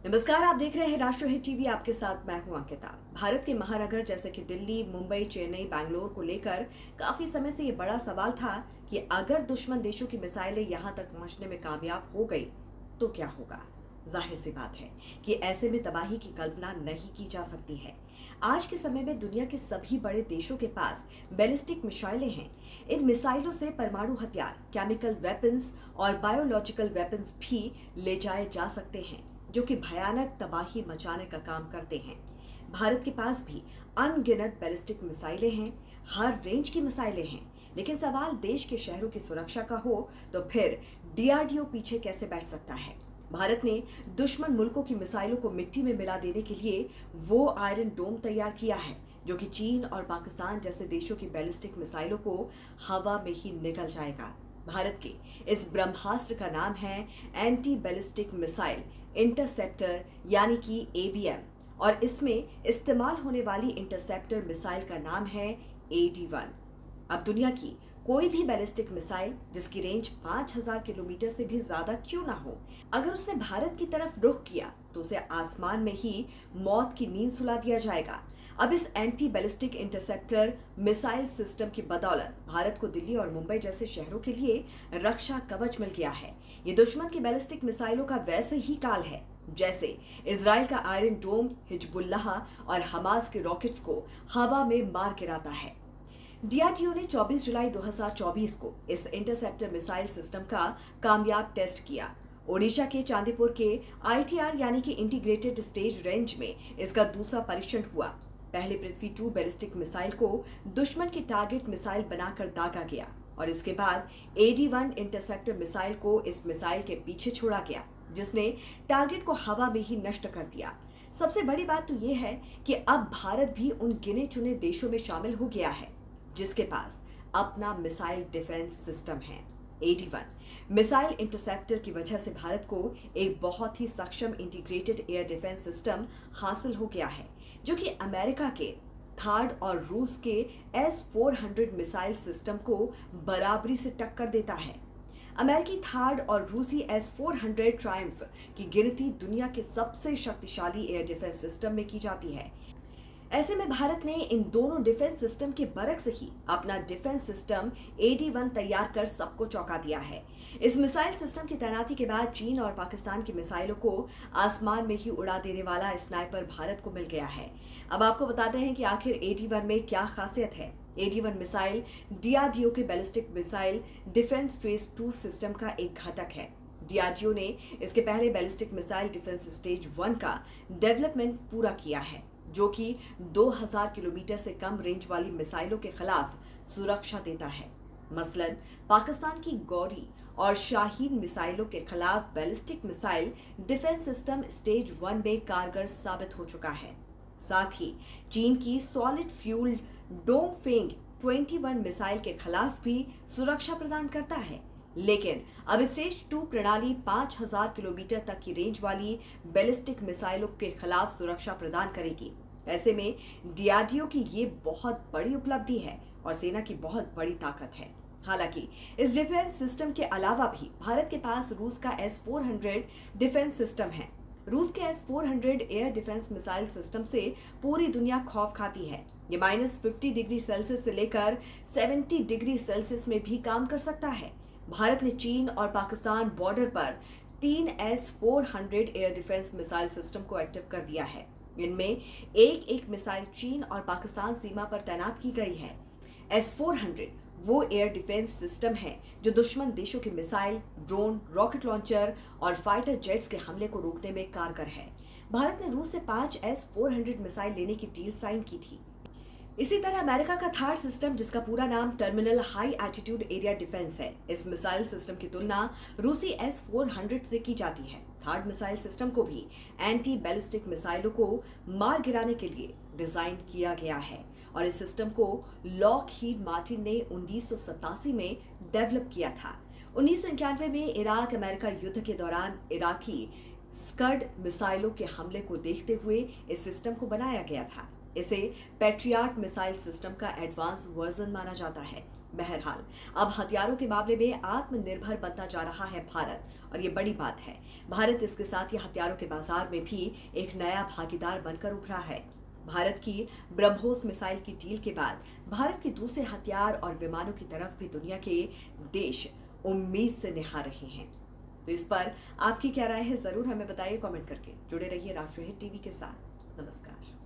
नमस्कार, आप देख रहे हैं राष्ट्रहित टीवी। आपके साथ मैं हूं अंकिता। भारत के महानगर जैसे कि दिल्ली, मुंबई, चेन्नई, बैंगलोर को लेकर काफी समय से ये बड़ा सवाल था कि अगर दुश्मन देशों की मिसाइलें यहां तक पहुंचने में कामयाब हो गई तो क्या होगा। जाहिर सी बात है कि ऐसे में तबाही की कल्पना नहीं की जा सकती है। आज के समय में दुनिया के सभी बड़े देशों के पास बैलिस्टिक मिसाइलें हैं। इन मिसाइलों से परमाणु हथियार, केमिकल वेपन्स और बायोलॉजिकल वेपन्स भी ले जाए जा सकते हैं, जो कि भयानक तबाही मचाने का काम करते हैं। भारत के पास भी अनगिनत बैलिस्टिक मिसाइलें हैं, हर रेंज की मिसाइलें हैं। लेकिन सवाल देश के शहरों की सुरक्षा का हो तो फिर डीआरडीओ पीछे कैसे बैठ सकता है। भारत ने दुश्मन मुल्कों की मिसाइलों को मिट्टी में मिला देने के लिए वो आयरन डोम तैयार किया है, जो कि चीन और पाकिस्तान जैसे देशों की बैलिस्टिक मिसाइलों को हवा में ही निगल जाएगा। भारत के इस ब्रह्मास्त्र का नाम है एंटी बैलिस्टिक मिसाइल इंटरसेप्टर यानी कि एबीएम, और इसमें इस्तेमाल होने वाली इंटरसेप्टर मिसाइल का नाम है AD-1। अब दुनिया की कोई भी बैलिस्टिक मिसाइल जिसकी रेंज 5000 किलोमीटर से भी ज्यादा क्यों ना हो, अगर उसने भारत की तरफ रुख किया तो उसे आसमान में ही मौत की नींद सुला दिया जाएगा। अब इस anti ballistic interceptor missile system की बदौलत भारत को दिल्ली और मुंबई जैसे शहरों के लिए रक्षा कवच मिल गया है। ये दुश्मन की बैलिस्टिक मिसाइलों का वैसे ही काल है जैसे इजराइल का आयरन डोम हिजबुल्लाह और हमास के रॉकेट्स को हवा में मार गिराता है। डीआरडीओ ने 24 जुलाई 2024 को इस इंटरसेप्टर मिसाइल सिस्टम का कामयाब टेस्ट किया। ओडिशा के चांदीपुर के आईटीआर यानी कि इंटीग्रेटेड स्टेज रेंज में इसका दूसरा परीक्षण हुआ। पहले पृथ्वी 2 बैलिस्टिक मिसाइल को दुश्मन की टारगेट मिसाइल बनाकर दागा गया और इसके बाद AD-1 इंटरसेप्टर मिसाइल को इस मिसाइल के पीछे छोड़ा गया, जिसने टारगेट को हवा में ही नष्ट कर दिया। सबसे बड़ी बात तो यह है कि अब भारत भी उन गिने चुने देशों में शामिल हो गया है जिसके पास अपना मिसाइल डिफेंस सिस्टम है। AD-1 मिसाइल इंटरसेप्टर की वजह से भारत को एक बहुत ही सक्षम इंटीग्रेटेड एयर डिफेंस सिस्टम हासिल हो गया है, जो कि अमेरिका के थार्ड और रूस के S-400 मिसाइल सिस्टम को बराबरी से टक्कर देता है। अमेरिकी थार्ड और रूसी S-400 ट्रायम्फ की गिनती दुनिया के सबसे शक्तिशाली एयर डिफेंस सिस्टम में की जाती है। ऐसे में भारत ने इन दोनों डिफेंस सिस्टम के बरक से ही अपना डिफेंस सिस्टम AD-1 तैयार कर सबको चौंका दिया है। इस मिसाइल सिस्टम की तैनाती के बाद चीन और पाकिस्तान की मिसाइलों को आसमान में ही उड़ा देने वाला स्नाइपर भारत को मिल गया है। अब आपको बताते हैं कि आखिर AD-1 में क्या खासियत है। AD-1 मिसाइल डीआरडीओ के ballistic missile defence phase 2 system का एक घटक है। डीआरडीओ ने इसके पहले बैलिस्टिक मिसाइल डिफेंस स्टेज 1 का डेवलपमेंट पूरा किया है, जो कि 2000 किलोमीटर से कम रेंज वाली मिसाइलों के खिलाफ सुरक्षा देता है। मसलन पाकिस्तान की गौरी और शाहीन मिसाइलों के खिलाफ ballistic missile defence system stage 1 में कारगर साबित हो चुका है। साथ ही चीन की सॉलिड फ्यूल डोंगफेंग 21 मिसाइल के खिलाफ भी सुरक्षा प्रदान करता है। लेकिन अब स्टेज 2 प्रणाली 5000 किलोमीटर तक की रेंज वाली बैलिस्टिक मिसाइलों के खिलाफ सुरक्षा प्रदान करेगी। ऐसे में डीआरडीओ की ये बहुत बड़ी उपलब्धि है और सेना की बहुत बड़ी ताकत है। हालांकि इस डिफेंस सिस्टम के अलावा भी भारत के पास रूस का S-400 डिफेंस सिस्टम है। रूस के S-400 air defence missile system से पूरी दुनिया खौफ खाती है। ये -50 डिग्री सेल्सियस से लेकर 70 डिग्री सेल्सियस में भी काम कर सकता है। भारत ने चीन और पाकिस्तान बॉर्डर पर 3 S-400 air defence missile system को एक्टिव कर दिया है। इनमें एक मिसाइल चीन और पाकिस्तान सीमा पर तैनात की गई है। S-400 वो एयर डिफेंस सिस्टम है जो दुश्मन देशों के मिसाइल, ड्रोन, रॉकेट लॉन्चर और फाइटर जेट्स के हमले को रोकने में कारगर है। भारत ने रूस से 5 S-400 मिसाइल लेने की डील साइन की थी। इसी तरह अमेरिका का थार्ड सिस्टम, जिसका पूरा नाम terminal high altitude area defence है, इस मिसाइल सिस्टम की तुलना रूसी S-400 से की जाती है। थार्ड मिसाइल सिस्टम को भी एंटी बैलिस्टिक मिसाइलों को मार गिराने के लिए डिजाइन किया गया है और इस सिस्टम को लॉकहीड मार्टिन ने 1987 में डेवलप किया था। 1991 में इराक अमेरिका युद्ध के दौरान इराकी स्कड मिसाइलों के हमले को देखते हुए इस सिस्टम को बनाया गया था। इसे पैट्रियाट मिसाइल सिस्टम का एडवांस वर्जन माना जाता है। बहरहाल अब हथियारों के मामले में आत्मनिर्भर बनता जा रहा है भारत, और ये बड़ी बात है। भारत इसके साथ ही हथियारों के बाजार में भी एक नया भागीदार बनकर उभरा है। भारत की ब्रह्मोस मिसाइल की डील के बाद भारत के दूसरे हथियार और विमानों की तरफ भी दुनिया के देश उम्मीद से निहार रहे हैं। तो इस पर आपकी क्या राय है, जरूर हमें बताइए कमेंट करके। जुड़े रहिए राष्ट्रहित टीवी के साथ। नमस्कार।